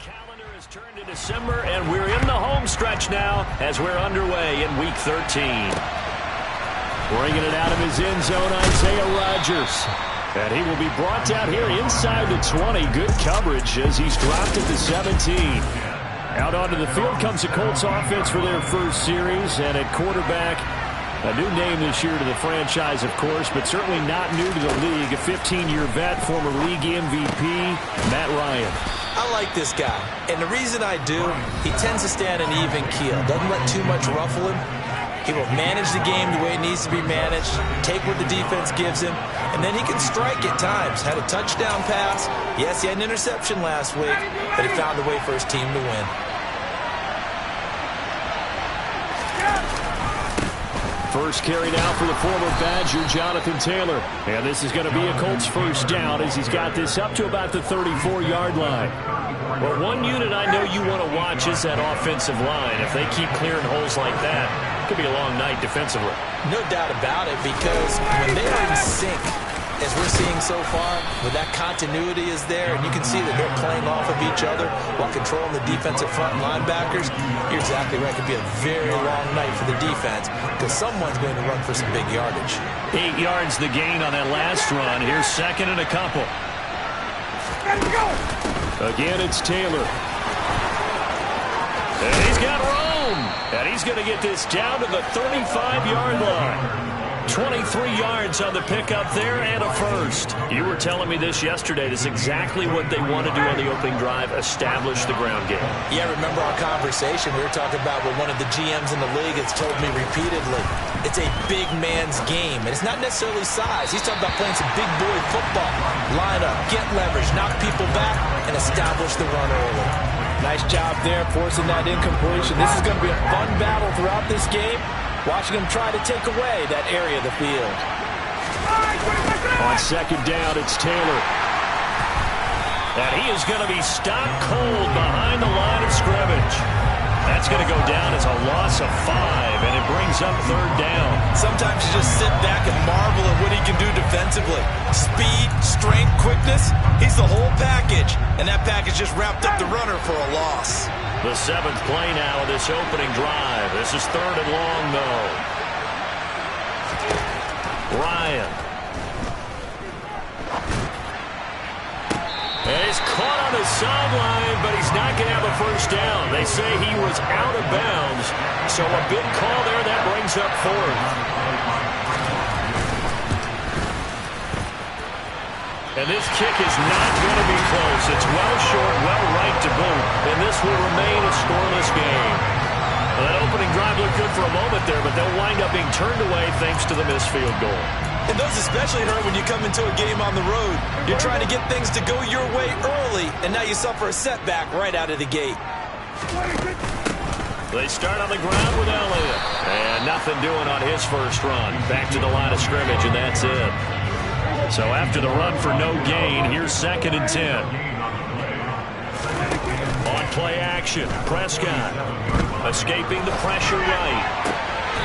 Calendar has turned to December, and we're in the home stretch now as we're underway in Week 13. Bringing it out of his end zone, Isaiah Rodgers. And he will be brought down here inside the 20. Good coverage as he's dropped at the 17. Out onto the field comes the Colts offense for their first series. And at quarterback, a new name this year to the franchise, of course, but certainly not new to the league. A 15-year vet, former league MVP, Matt Ryan. I like this guy, and the reason I do, he tends to stay on an even keel. Doesn't let too much ruffle him. He will manage the game the way it needs to be managed, take what the defense gives him, and then he can strike at times. Had a touchdown pass. Yes, he had an interception last week, but he found a way for his team to win. First carry now for the former Badger, Jonathan Taylor. And this is going to be a Colts first down as he's got this up to about the 34-yard line. Well, one unit I know you want to watch is that offensive line. If they keep clearing holes like that, it could be a long night defensively. No doubt about it, because when they are in sync, as we're seeing so far, when that continuity is there, and you can see that they're playing off of each other while controlling the defensive front linebackers, you're exactly right. It could be a very long night for the defense because someone's going to run for some big yardage. 8 yards the gain on that last run. Here's second and a couple. Again, it's Taylor. And he's got room. And he's going to get this down to the 35-yard line. 23 yards on the pickup there and a first. You were telling me this yesterday. This is exactly what they want to do on the opening drive, establish the ground game. Yeah, remember our conversation. We were talking about what one of the GMs in the league has told me repeatedly. It's a big man's game, and it's not necessarily size. He's talking about playing some big boy football. Line up, get leverage, knock people back, and establish the run early. Nice job there, forcing that incompletion. This is going to be a fun battle throughout this game. Watching him try to take away that area of the field. On second down, it's Taylor. And he is going to be stopped cold behind the line of scrimmage. That's going to go down as a loss of 5, and it brings up third down. Sometimes you just sit back and marvel at what he can do defensively. Speed, strength, quickness, he's the whole package. And that package just wrapped up the runner for a loss. The 7th play now of this opening drive. This is third and long, though. Ryan. And he's caught on the sideline, but he's not going to have a first down. They say he was out of bounds, so a big call there. That brings up fourth. And this kick is not going to be close. It's well short, well right to boot, and this will remain a scoreless game. Well, that opening drive looked good for a moment there, but they'll wind up being turned away thanks to the missed field goal. And those especially hurt when you come into a game on the road. You're trying to get things to go your way early, and now you suffer a setback right out of the gate. They start on the ground with Elliott. And nothing doing on his first run. Back to the line of scrimmage, and that's it. So after the run for no gain, here's second and 10. On play action, Prescott escaping the pressure right.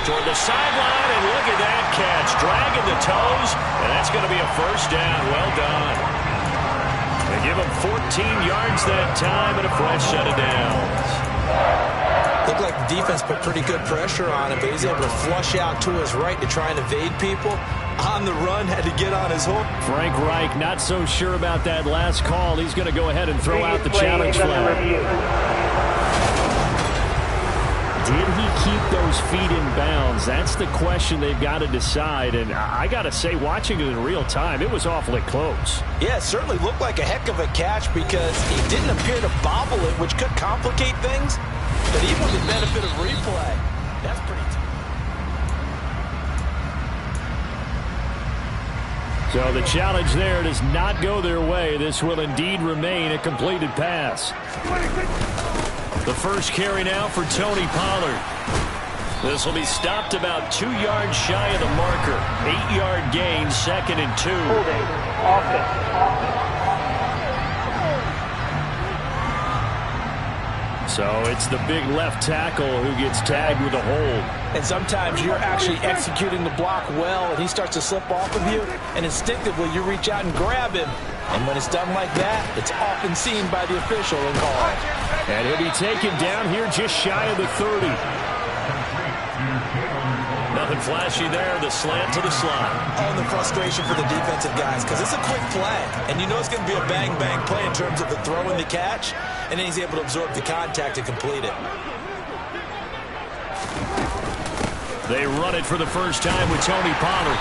Toward the sideline, and look at that catch. Dragging the toes, and that's going to be a first down. Well done. They give him 14 yards that time and a fresh set of downs. Looked like the defense put pretty good pressure on him, but he's able to flush out to his right to try and evade people. On the run, had to get on his hook. Frank Reich not so sure about that last call. He's going to go ahead and throw out the challenge flag. Did he keep those feet in bounds? That's the question they've got to decide. And I got to say, watching it in real time, it was awfully close. Yeah, it certainly looked like a heck of a catch because he didn't appear to bobble it, which could complicate things. But even with the benefit of replay, that's pretty tough. So the challenge there does not go their way. This will indeed remain a completed pass. The first carry now for Tony Pollard. This will be stopped about 2 yards shy of the marker. 8-yard gain, second and 2. Holding, offense. So it's the big left tackle who gets tagged with a hold. And sometimes you're actually executing the block well, and he starts to slip off of you, and instinctively you reach out and grab him, And when it's done like that, it's often seen by the official and called. And he'll be taken down here just shy of the 30. Nothing flashy there. The slant to the slot. Oh, and the frustration for the defensive guys, because it's a quick play. And you know it's going to be a bang-bang play in terms of the throw and the catch. And then he's able to absorb the contact and complete it. They run it for the first time with Tony Pollard.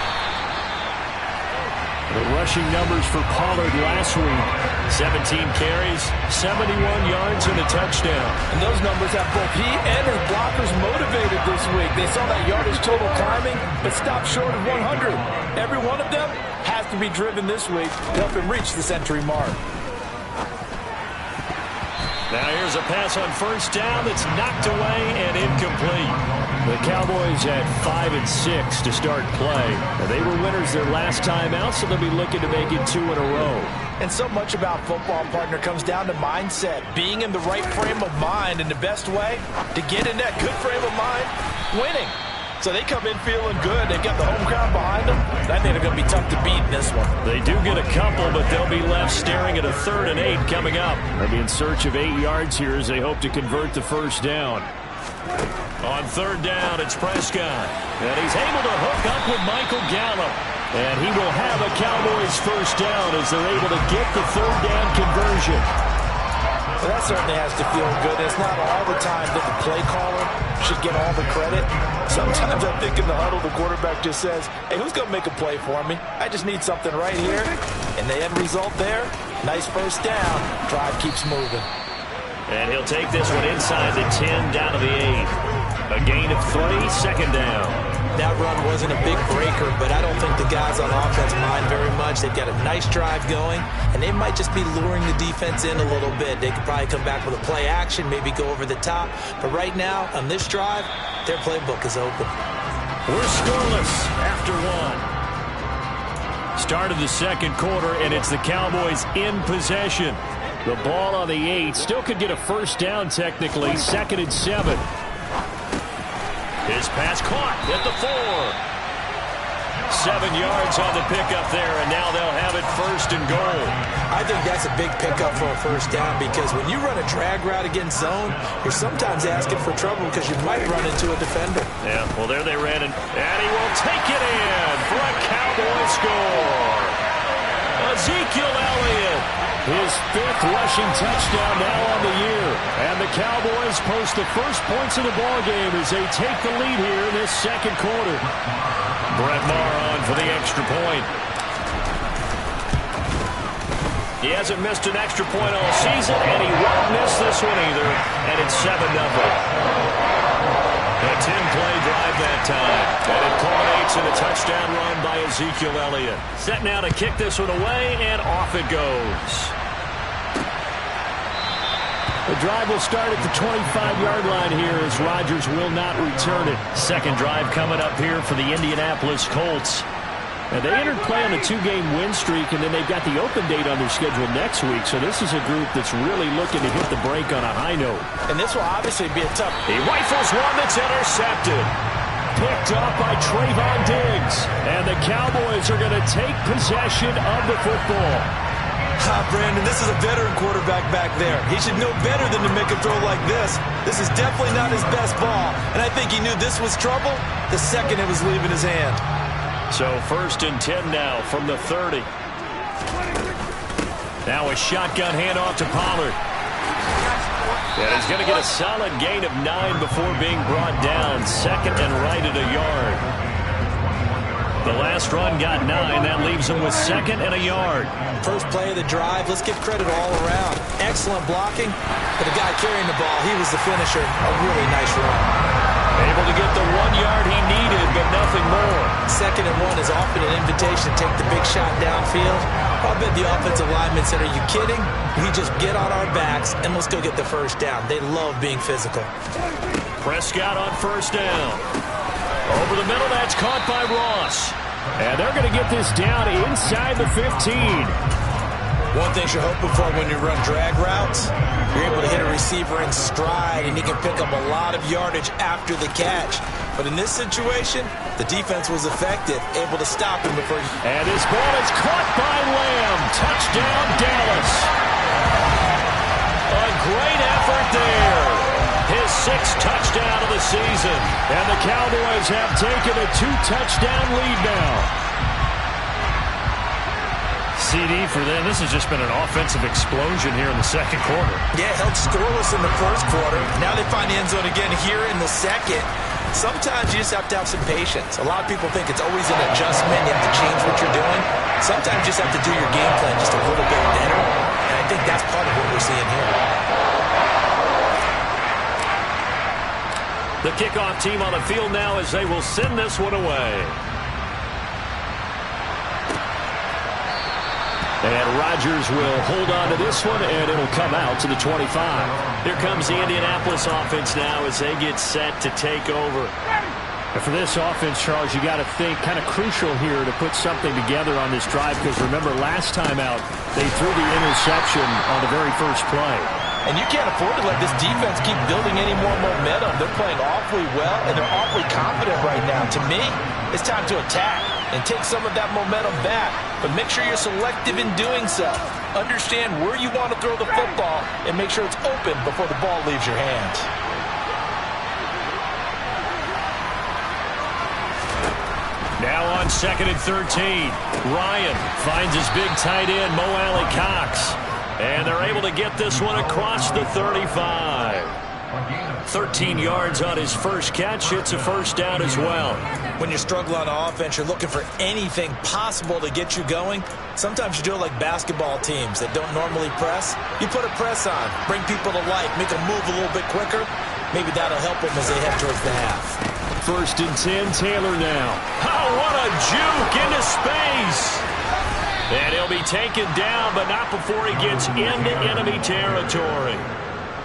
The rushing numbers for Pollard last week. 17 carries, 71 yards, and a touchdown. And those numbers have both he and his blockers motivated this week. They saw that yardage total climbing, but stopped short of 100. Every one of them has to be driven this week to help him reach the century mark. Now here's a pass on first down that's knocked away and incomplete. The Cowboys at 5-6 to start play. Now, they were winners their last time out, so they'll be looking to make it 2 in a row. And so much about football, partner, comes down to mindset. Being in the right frame of mind, and the best way to get in that good frame of mind, winning. So they come in feeling good. They've got the home crowd behind them. I think they're going to be tough to beat in this one. They do get a couple, but they'll be left staring at a 3rd and 8 coming up. They'll be in search of 8 yards here as they hope to convert the first down. On 3rd down, it's Prescott. And he's able to hook up with Michael Gallup. And he will have a Cowboys first down as they're able to get the 3rd down conversion. Well, that certainly has to feel good. It's not all the time that the play caller should get all the credit. Sometimes I think in the huddle, the quarterback just says, hey, who's going to make a play for me? I just need something right here. And the end result there, nice first down. Drive keeps moving. And he'll take this one inside the 10 down to the 8. A gain of 3, 2nd down. That run wasn't a big breaker, but I don't think the guys on offense mind very much. They've got a nice drive going, and they might just be luring the defense in a little bit. They could probably come back with a play action, maybe go over the top. But right now, on this drive, their playbook is open. We're scoreless after 1. Start of the 2nd quarter, and it's the Cowboys in possession. The ball on the 8. Still could get a first down technically. 2nd and 7. His pass caught at the 4. 7 yards on the pickup there, and now they'll have it 1st and goal. I think that's a big pickup for a first down because when you run a drag route against zone, you're sometimes asking for trouble because you might run into a defender. Yeah, well, there they ran, and he will take it in for a Cowboy score. Ezekiel Elliott, his 5th rushing touchdown now on the year. And the Cowboys post the first points of the ballgame as they take the lead here in this 2nd quarter. Brett Maher on for the extra point. He hasn't missed an extra point all season, and he won't miss this one either. And it's 7-0. A 10-play drive that time. And it culminates in a touchdown run by Ezekiel Elliott. Set now to kick this one away, and off it goes. The drive will start at the 25-yard line here as Rodgers will not return it. 2nd drive coming up here for the Indianapolis Colts. Now, they entered play on a 2-game win streak, and then they've got the open date on their schedule next week. So this is a group that's really looking to hit the break on a high note. And this will obviously be a tough. He rifles one that's intercepted. Picked off by Trayvon Diggs. And the Cowboys are going to take possession of the football. Brandon, this is a veteran quarterback back there. He should know better than to make a throw like this. This is definitely not his best ball. And I think he knew this was trouble the second it was leaving his hand. So 1st and 10 now from the 30. Now a shotgun handoff to Pollard. And he's going to get a solid gain of 9 before being brought down. 2nd and right at a yard. The last run got 9. That leaves him with 2nd and a yard. First play of the drive. Let's give credit all around. Excellent blocking. For the guy carrying the ball, he was the finisher. A really nice run. Able to get the 1 yard he needed, but nothing more. 2nd and 1 is often an invitation to take the big shot downfield. I bet the offensive linemen said, are you kidding? We just get on our backs and let's go get the first down. They love being physical. Prescott on 1st down. Over the middle, that's caught by Ross. And they're going to get this down inside the 15. One thing you're hoping for when you run drag routes, you're able to hit a receiver in stride, and he can pick up a lot of yardage after the catch. But in this situation, the defense was effective, able to stop him before he... And his ball is caught by Lamb. Touchdown, Dallas. A great effort there. His 6th touchdown of the season. And the Cowboys have taken a 2-touchdown lead now. CD for them. This has just been an offensive explosion here in the second quarter. Yeah, held scoreless in the first quarter. Now they find the end zone again here in the second. Sometimes you just have to have some patience. A lot of people think it's always an adjustment. You have to change what you're doing. Sometimes you just have to do your game plan just a little bit better. And I think that's part of what we're seeing here. The kickoff team on the field now as they will send this one away. And Rodgers will hold on to this one, and it'll come out to the 25. Here comes the Indianapolis offense now as they get set to take over. And for this offense, Charles, you got to think kind of crucial here to put something together on this drive, because remember last time out, they threw the interception on the very first play. And you can't afford to let this defense keep building any more momentum. They're playing awfully well, and they're awfully confident right now. To me, it's time to attack and take some of that momentum back. But make sure you're selective in doing so. Understand where you want to throw the football and make sure it's open before the ball leaves your hands. Now on 2nd and 13. Ryan finds his big tight end, Mo Alley-Cox. And they're able to get this one across the 35. 13 yards on his first catch. It's a first down as well. When you struggle on offense, you're looking for anything possible to get you going. Sometimes you do it like basketball teams that don't normally press. You put a press on, bring people to life, make them move a little bit quicker. Maybe that'll help them as they head towards the half. 1st and 10, Taylor now. Oh, what a juke into space. And he'll be taken down, but not before he gets into enemy territory.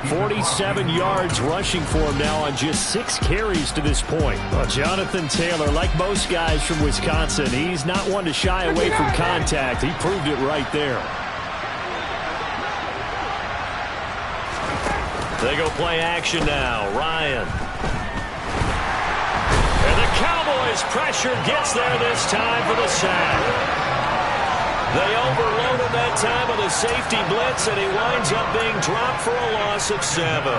47 yards rushing for him now on just 6 carries to this point. Well, Jonathan Taylor, like most guys from Wisconsin, he's not one to shy away from contact. He proved it right there. They go play action now. Ryan. And the Cowboys pressure gets there this time for the sack. They overload him that time with a safety blitz, and he winds up being dropped for a loss of 7.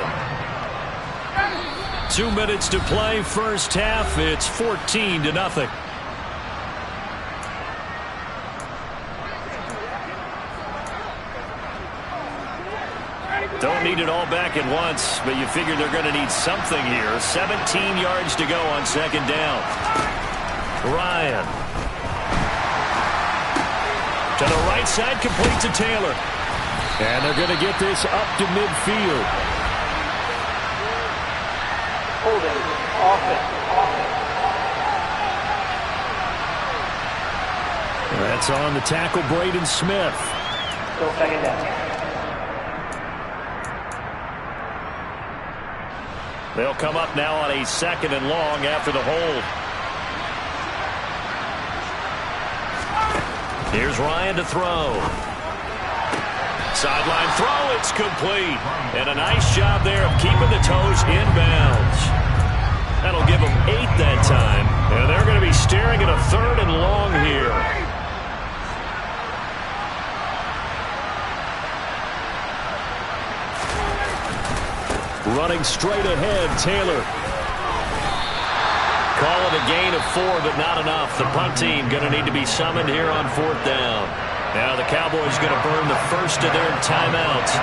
2 minutes to play, first half. It's 14-0. Don't need it all back at once, but you figure they're going to need something here. 17 yards to go on 2nd down. Ryan. To the right side, complete to Taylor. And they're going to get this up to midfield. Holding. Offense. That's on the tackle, Braden Smith. Still 2nd down. They'll come up now on a 2nd and long after the hold. Here's Ryan to throw. Sideline throw, it's complete. And a nice job there of keeping the toes inbounds. That'll give them 8 that time. And they're going to be staring at a 3rd and long here. Running straight ahead, Taylor. Call it a gain of 4, but not enough. The punt team going to need to be summoned here on 4th down. Now the Cowboys going to burn the first of their timeouts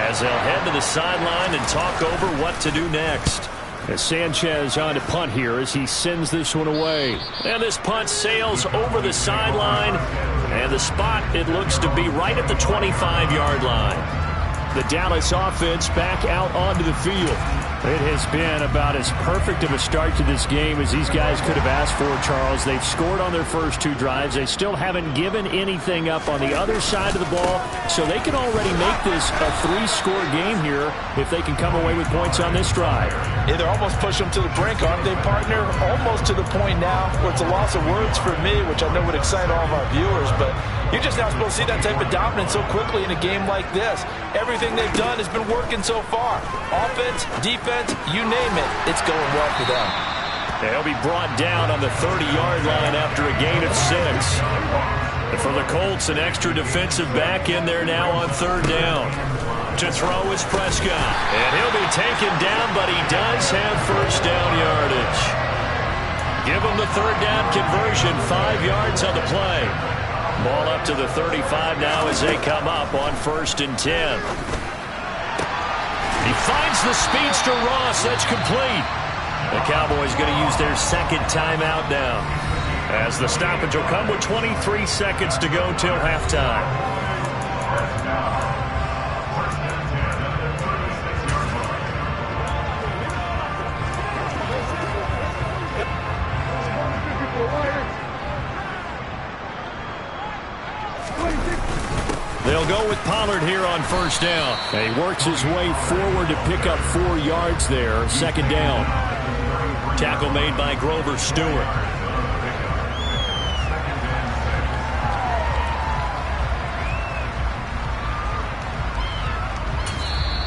as they'll head to the sideline and talk over what to do next. As Sanchez on to punt here as he sends this one away. And this punt sails over the sideline. And the spot, it looks to be right at the 25-yard line. The Dallas offense back out onto the field. It has been about as perfect of a start to this game as these guys could have asked for, Charles. They've scored on their first 2 drives. They still haven't given anything up on the other side of the ball, so they can already make this a 3-score game here if they can come away with points on this drive. Yeah, they're almost pushing them to the brink, aren't they, partner? Almost to the point now where it's a loss of words for me, which I know would excite all of our viewers, but you're just not supposed to see that type of dominance so quickly in a game like this. Everything they've done has been working so far. Offense, defense, you name it, it's going well for them. He'll be brought down on the 30-yard line after a gain of 6. And for the Colts, an extra defensive back in there now on 3rd down. To throw is Prescott. And he'll be taken down, but he does have 1st down yardage. Give him the 3rd down conversion, 5 yards on the play. Ball up to the 35 now as they come up on 1st and 10. He finds the speedster Ross. That's complete. The Cowboys going to use their 2nd timeout now, as the stoppage will come with 23 seconds to go till halftime. They'll go with Pollard here on 1st down. And he works his way forward to pick up 4 yards there. 2nd down. Tackle made by Grover Stewart.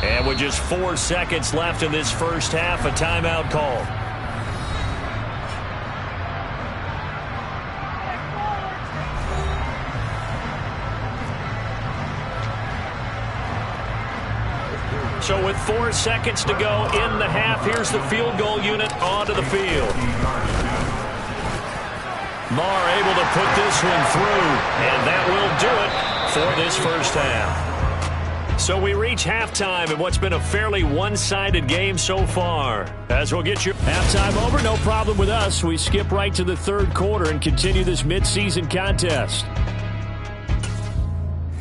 And with just 4 seconds left in this first half, a timeout call. So with 4 seconds to go in the half, here's the field goal unit onto the field. Marr able to put this one through, and that will do it for this first half. So we reach halftime in what's been a fairly one-sided game so far. As we'll get your halftime over, no problem with us. We skip right to the 3rd quarter and continue this midseason contest.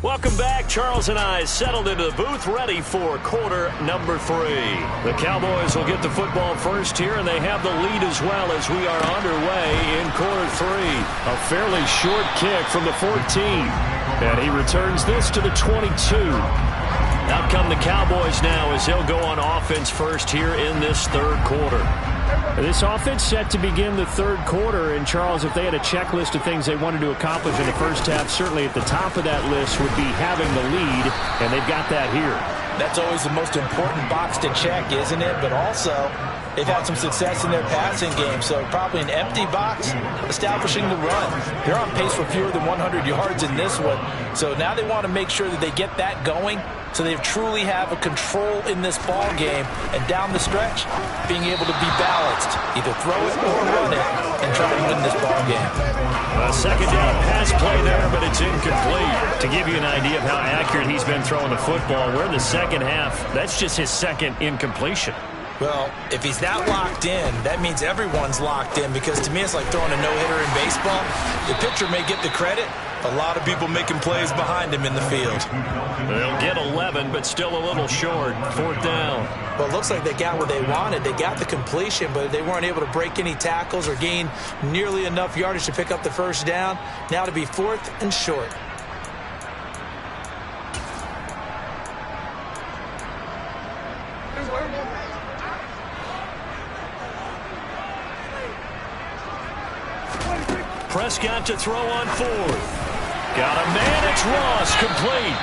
Welcome back. Charles and I settled into the booth, ready for quarter number 3. The Cowboys will get the football first here, and they have the lead as well as we are underway in quarter 3. A fairly short kick from the 14. And he returns this to the 22. Out come the Cowboys now as they'll go on offense first here in this 3rd quarter. This offense set to begin the 3rd quarter, and Charles, if they had a checklist of things they wanted to accomplish in the first half, certainly at the top of that list would be having the lead, and they've got that here. That's always the most important box to check, isn't it? But also, they've had some success in their passing game, so probably an empty box, establishing the run. They're on pace for fewer than 100 yards in this one, so now they want to make sure that they get that going, so they truly have a control in this ball game, and down the stretch, being able to be balanced, either throw it or run it, and try to win this ball game. A 2nd down pass play there, but it's incomplete. To give you an idea of how accurate he's been throwing the football, we're in the second half. That's just his 2nd incompletion. Well, if he's that locked in, that means everyone's locked in, because to me it's like throwing a no-hitter in baseball. The pitcher may get the credit. A lot of people making plays behind him in the field. They'll get 11, but still a little short. 4th down. Well, it looks like they got what they wanted. They got the completion, but they weren't able to break any tackles or gain nearly enough yardage to pick up the 1st down. Now to be 4th and short. Prescott to throw on 4th. Got a man, it's Ross, complete.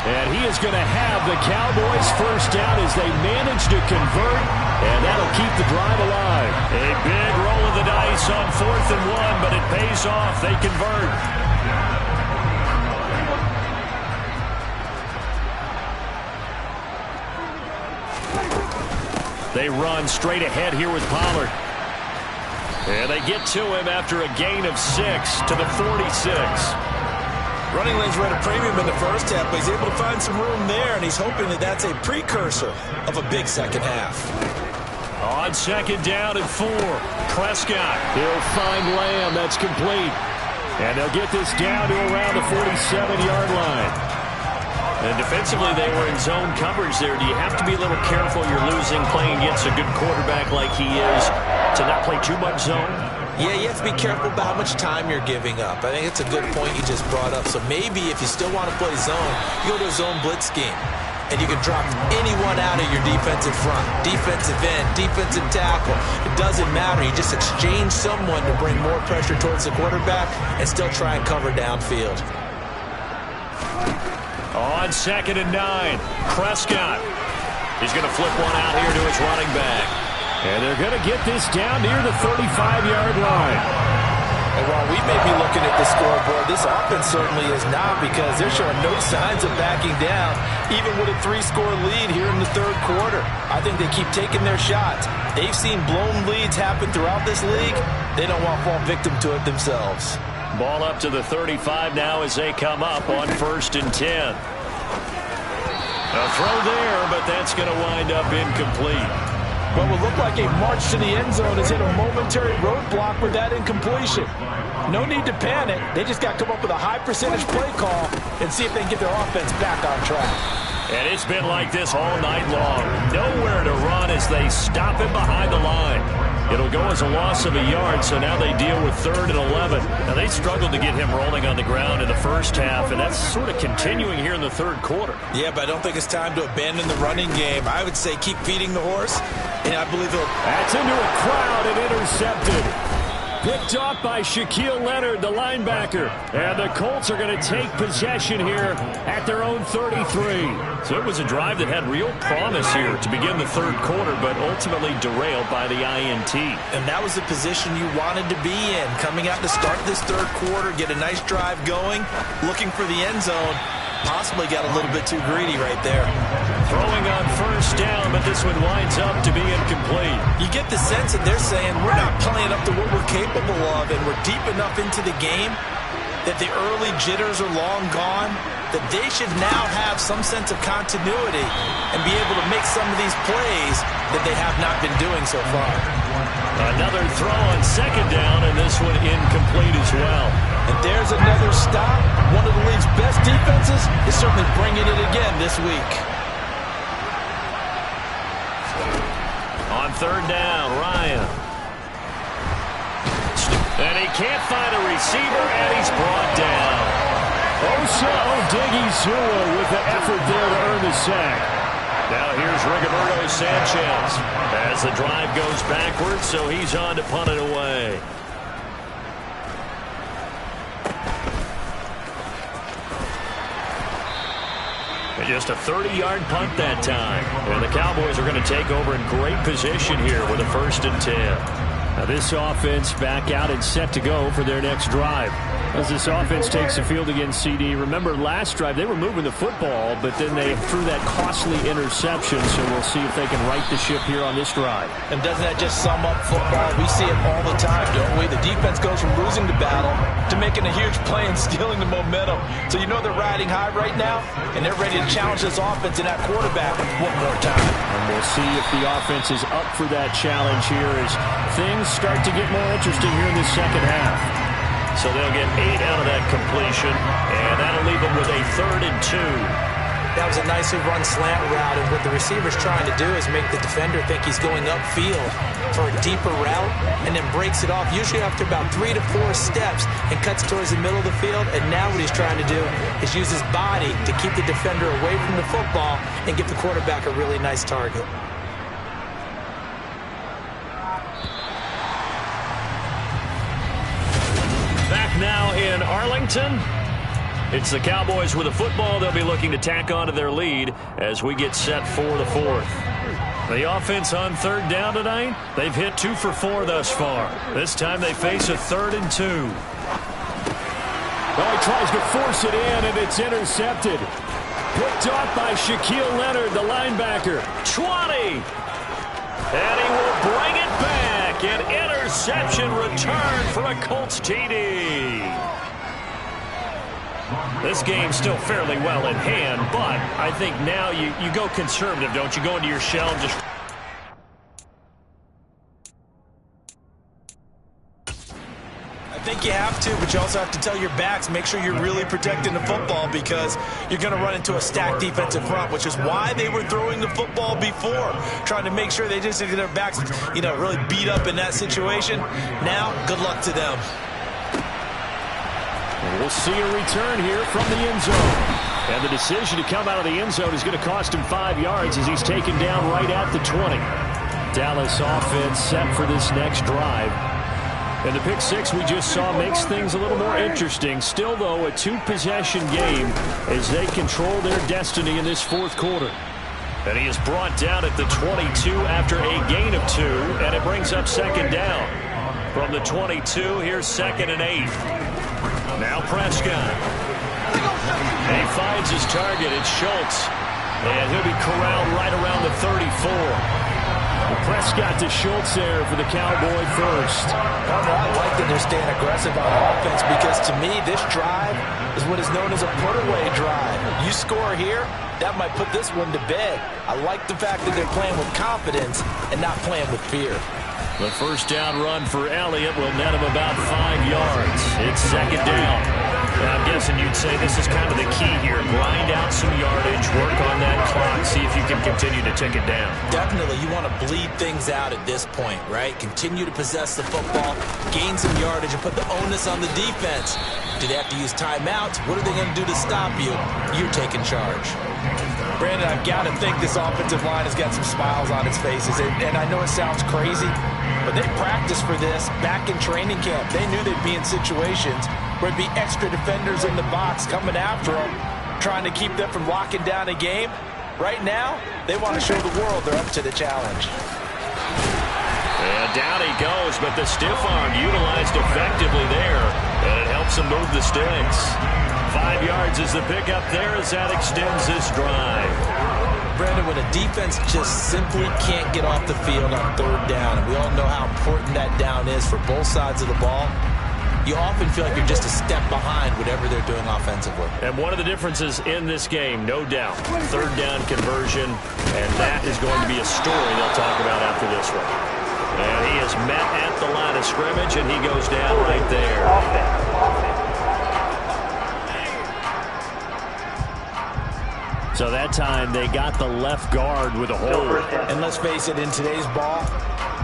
And he is going to have the Cowboys 1st down as they manage to convert, and that'll keep the drive alive. A big roll of the dice on 4th and 1, but it pays off. They convert. They run straight ahead here with Pollard. And they get to him after a gain of 6 to the 46. Running lanes were at a premium in the first half, but he's able to find some room there, and he's hoping that that's a precursor of a big second half. On 2nd down and 4, Prescott. He'll find Lamb. That's complete. And they'll get this down to around the 47-yard line. And defensively, they were in zone coverage there. Do you have to be a little careful? You're losing, playing against a good quarterback like he is, to not play too much zone? Yeah, you have to be careful about how much time you're giving up. I think it's a good point you just brought up. So maybe if you still want to play zone, you go to a zone blitz scheme. And you can drop anyone out of your defensive front, defensive end, defensive tackle. It doesn't matter. You just exchange someone to bring more pressure towards the quarterback and still try and cover downfield. On 2nd and 9, Prescott. He's going to flip one out here to his running back. And they're going to get this down near the 35-yard line. And while we may be looking at the scoreboard, this offense certainly is not, because they're showing no signs of backing down, even with a 3-score lead here in the third quarter. I think they keep taking their shots. They've seen blown leads happen throughout this league. They don't want to fall victim to it themselves. Ball up to the 35 now as they come up on 1st and 10. A throw there, but that's going to wind up incomplete. What would look like a march to the end zone has hit a momentary roadblock with that incompletion. No need to panic. They just got to come up with a high percentage play call and see if they can get their offense back on track. And it's been like this all night long. Nowhere to run as they stop him behind the line. It'll go as a loss of a yard, so now they deal with 3rd and 11. Now, they struggled to get him rolling on the ground in the first half, and that's sort of continuing here in the third quarter. Yeah, but I don't think it's time to abandon the running game. I would say keep feeding the horse, and I believe he'll... That's into a crowd and intercepted. Picked off by Shaquille Leonard, the linebacker. And the Colts are going to take possession here at their own 33. So it was a drive that had real promise here to begin the third quarter, but ultimately derailed by the INT. And that was the position you wanted to be in. Coming out to start this third quarter, get a nice drive going, looking for the end zone. Possibly got a little bit too greedy right there. Throwing on 1st down, but this one winds up to be incomplete. You get the sense that they're saying we're not playing up to what we're capable of, and we're deep enough into the game that the early jitters are long gone, that they should now have some sense of continuity and be able to make some of these plays that they have not been doing so far. Another throw on 2nd down, and this one incomplete as well. And there's another stop. One of the league's best defenses is certainly bringing it again this week. On 3rd down, Ryan. And he can't find a receiver, and he's brought down. Osa Odighizuwa with the effort there to earn the sack. Now here's Rigoberto Sanchez as the drive goes backwards, so he's on to punt it away. Just a 30-yard punt that time. And the Cowboys are going to take over in great position here with a 1st and 10. Now this offense back out and set to go for their next drive. As this offense takes the field against CD, remember last drive they were moving the football, but then they threw that costly interception, so we'll see if they can right the ship here on this drive. And doesn't that just sum up football? We see it all the time, don't we? The defense goes from losing the battle to making a huge play and stealing the momentum. So you know they're riding high right now, and they're ready to challenge this offense and that quarterback one more time. And we'll see if the offense is up for that challenge here as things start to get more interesting here in the second half. So they'll get 8 out of that completion, and that'll leave them with a 3rd and 2. That was a nicely run slant route, and what the receiver's trying to do is make the defender think he's going upfield for a deeper route, and then breaks it off, usually after about 3 to 4 steps, and cuts towards the middle of the field. And now what he's trying to do is use his body to keep the defender away from the football and give the quarterback a really nice target. Back now in Arlington. It's the Cowboys with the football. They'll be looking to tack on to their lead as we get set for the 4th. The offense on 3rd down tonight, they've hit 2 for 4 thus far. This time they face a 3rd and 2. Oh, he tries to force it in, and it's intercepted. Picked off by Shaquille Leonard, the linebacker. 20! And he will bring it back. An interception return for a Colts TD. This game's still fairly well in hand, but I think now you go conservative, don't you? Go into your shell and just... I think you have to, but you also have to tell your backs, make sure you're really protecting the football, because you're going to run into a stacked defensive front, which is why they were throwing the football before, trying to make sure they just get their backs, really beat up in that situation. Now, good luck to them. We'll see a return here from the end zone. And the decision to come out of the end zone is going to cost him 5 yards as he's taken down right at the 20. Dallas offense set for this next drive. And the pick six we just saw makes things a little more interesting. Still, though, a 2-possession game as they control their destiny in this 4th quarter. And he is brought down at the 22 after a gain of 2, and it brings up second down. From the 22, here's 2nd and 8. Now Prescott. He finds his target. It's Schultz. And he'll be corralled right around the 34. Prescott to Schultz there for the Cowboy first. I like that they're staying aggressive on offense because to me this drive is what is known as a put-away drive. You score here, that might put this one to bed. I like the fact that they're playing with confidence and not playing with fear. The first down run for Elliott will net him about 5 yards. It's second down. I'm guessing you'd say this is kind of the key here. Grind out some yardage, work on that clock, see if you can continue to tick it down. Definitely, you want to bleed things out at this point, right? Continue to possess the football, gain some yardage, and put the onus on the defense. Do they have to use timeouts? What are they going to do to stop you? You're taking charge. Brandon, I've got to think this offensive line has got some smiles on its faces. And I know it sounds crazy, but they practiced for this back in training camp. They knew they'd be in situations where it'd be extra defenders in the box coming after them, trying to keep them from locking down a game. Right now, they want to show the world they're up to the challenge. And down he goes, but the stiff arm utilized effectively there, and it helps him move the sticks. 5 yards is the pickup there as that extends this drive. Brandon, when a defense just simply can't get off the field on 3rd down, and we all know how important that down is for both sides of the ball, you often feel like you're just a step behind whatever they're doing offensively. And one of the differences in this game, no doubt, 3rd down conversion, and that is going to be a story they'll talk about after this one. And he is met at the line of scrimmage, and he goes down right there. So that time they got the left guard with a hold. And let's face it, in today's ball,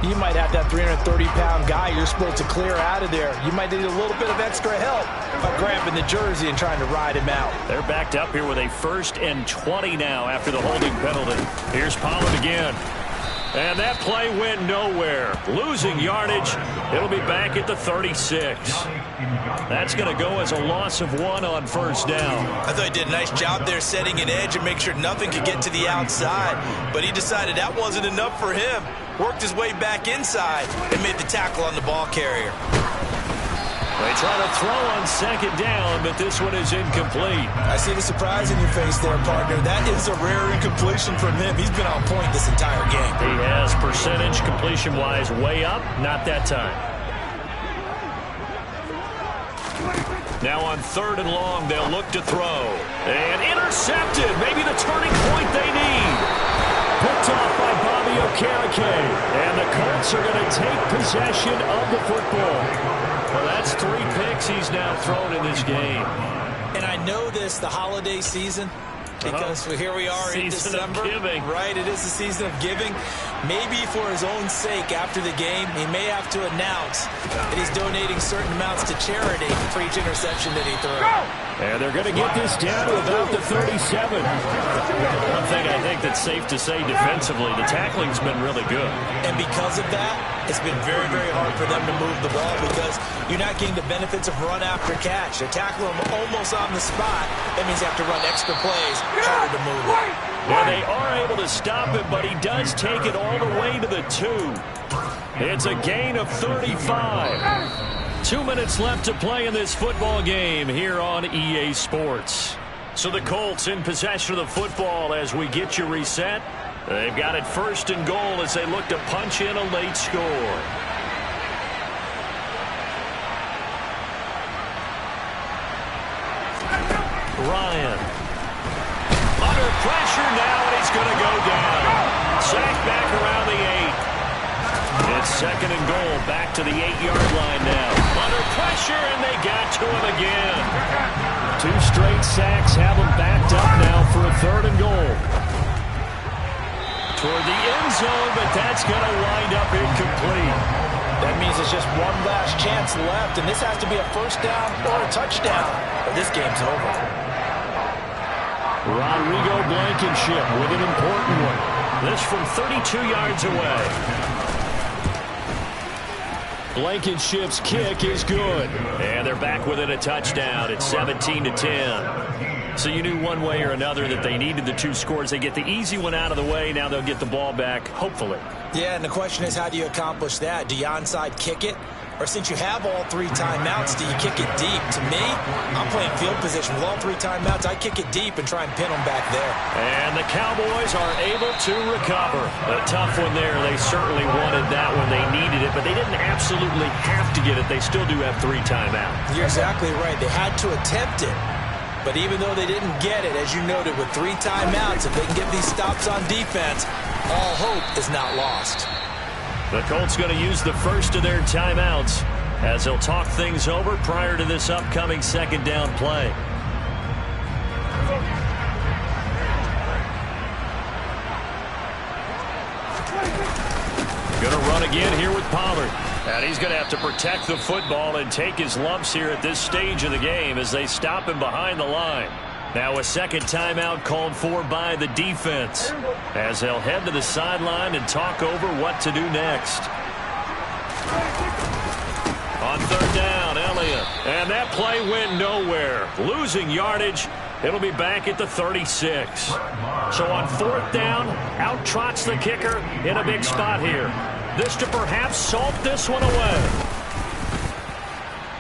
you might have that 330-pound guy you're supposed to clear out of there. You might need a little bit of extra help by grabbing the jersey and trying to ride him out. They're backed up here with a 1st and 20 now after the holding penalty. Here's Pollard again. And that play went nowhere. Losing yardage. It'll be back at the 36. That's going to go as a loss of 1 on 1st down. I thought he did a nice job there setting an edge and make sure nothing could get to the outside. But he decided that wasn't enough for him. Worked his way back inside and made the tackle on the ball carrier. They try to throw on 2nd down, but this one is incomplete. I see the surprise in your face there, partner. That is a rare incompletion from him. He's been on point this entire game. He has percentage completion-wise way up, not that time. Now on 3rd and long, they'll look to throw. And intercepted, maybe the turning point they need. Picked off by Bobby Okereke. And the Colts are going to take possession of the football. Well, that's 3 picks he's now thrown in this game. And I know this, the holiday season, because here we are in December. Season of giving. Right, it is the season of giving. Maybe for his own sake after the game, he may have to announce that he's donating certain amounts to charity for each interception that he throws. And they're going to get this down to about the 37. One thing I think that's safe to say defensively, the tackling's been really good. And because of that, it's been very, very hard for them to move the ball because you're not getting the benefits of run after catch. They tackle him almost on the spot. That means you have to run extra plays, harder to move it. Well, they are able to stop it, but he does take it all the way to the 2. It's a gain of 35. 2 minutes left to play in this football game here on EA Sports. So the Colts in possession of the football as we get you reset. They've got it 1st and goal as they look to punch in a late score. Ryan. Under pressure now, and he's going to go down. Sacked back around the 8. It's 2nd and goal, back to the 8-yard line now. Under pressure, and they got to him again. 2 straight sacks have him backed up now for a 3rd and goal. Toward the end zone, but that's going to wind up incomplete. That means it's just one last chance left, and this has to be a 1st down or a touchdown, or this game's over. Rodrigo Blankenship with an important one. This from 32 yards away. Blankenship's kick is good. And they're back within a touchdown. It's 17-10. So you knew one way or another that they needed the 2 scores. They get the easy one out of the way. Now they'll get the ball back, hopefully. Yeah, and the question is, how do you accomplish that? Do you onside kick it? Or since you have all 3 timeouts, do you kick it deep? To me, I'm playing field position with all 3 timeouts. I kick it deep and try and pin them back there. And the Cowboys are able to recover. A tough one there. They certainly wanted that one. They needed it, but they didn't absolutely have to get it. They still do have 3 timeouts. You're exactly right. They had to attempt it. But even though they didn't get it, as you noted, with 3 timeouts, if they can get these stops on defense, all hope is not lost. The Colts going to use the first of their timeouts as they'll talk things over prior to this upcoming 2nd down play. Going to run again here with Pollard. And he's going to have to protect the football and take his lumps here at this stage of the game as they stop him behind the line. Now a 2nd timeout called for by the defense as they'll head to the sideline and talk over what to do next. On 3rd down, Elliott. And that play went nowhere. Losing yardage. It'll be back at the 36. So on 4th down, out trots the kicker in a big spot here. This to perhaps salt this one away.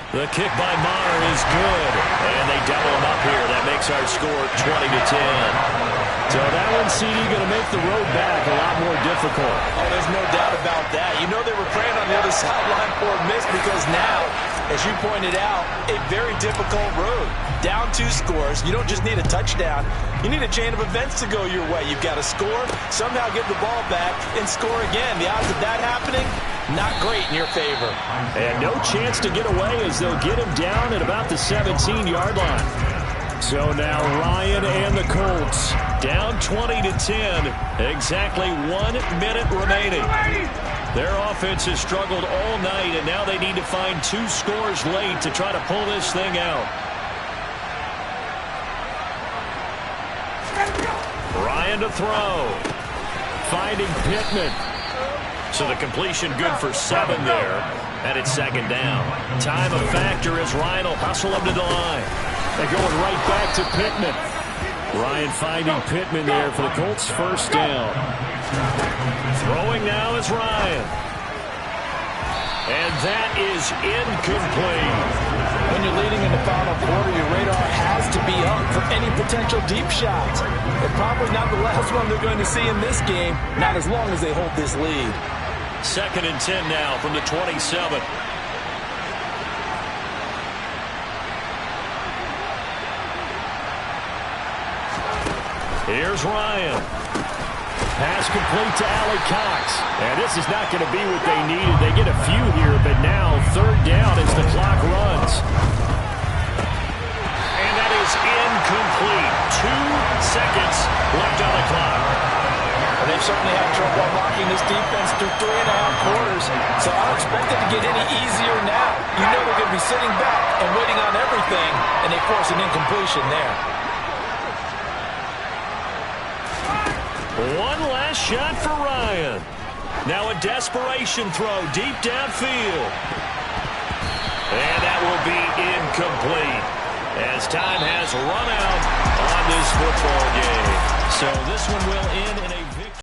The kick by Maher is good. And they double him up here. That makes our score 20-10. So that one, CD, going to make the road back a lot more difficult. Oh, there's no doubt about that. You know they were praying on the other sideline for a miss because now, as you pointed out, a very difficult road. Down 2 scores. You don't just need a touchdown. You need a chain of events to go your way. You've got to score, somehow get the ball back, and score again. The odds of that happening, not great in your favor. And no chance to get away as they'll get him down at about the 17-yard line. So now Ryan and the Colts down 20-10. Exactly 1 minute remaining. Their offense has struggled all night, and now they need to find 2 scores late to try to pull this thing out. Ryan to throw. Finding Pittman. So the completion good for 7 there. And it's 2nd down. Time a factor as Ryan will hustle him to the line. They're going right back to Pittman. Ryan finding Pittman there for the Colts' 1st down. Throwing now is Ryan. And that is incomplete. When you're leading in the final quarter, your radar has to be up for any potential deep shots. And probably not the last one they're going to see in this game, not as long as they hold this lead. 2nd and 10 now from the 27. Here's Ryan. Pass complete to Allie Cox. And this is not going to be what they needed. They get a few here, but now 3rd down as the clock runs. And that is incomplete. 2 seconds left on the clock. And they've certainly had trouble unlocking this defense through 3.5 quarters. So I don't expect it to get any easier now. You know they're going to be sitting back and waiting on everything, and they force an incompletion there. One last shot for Ryan. Now a desperation throw deep downfield. And that will be incomplete as time has run out on this football game. So this one will end in a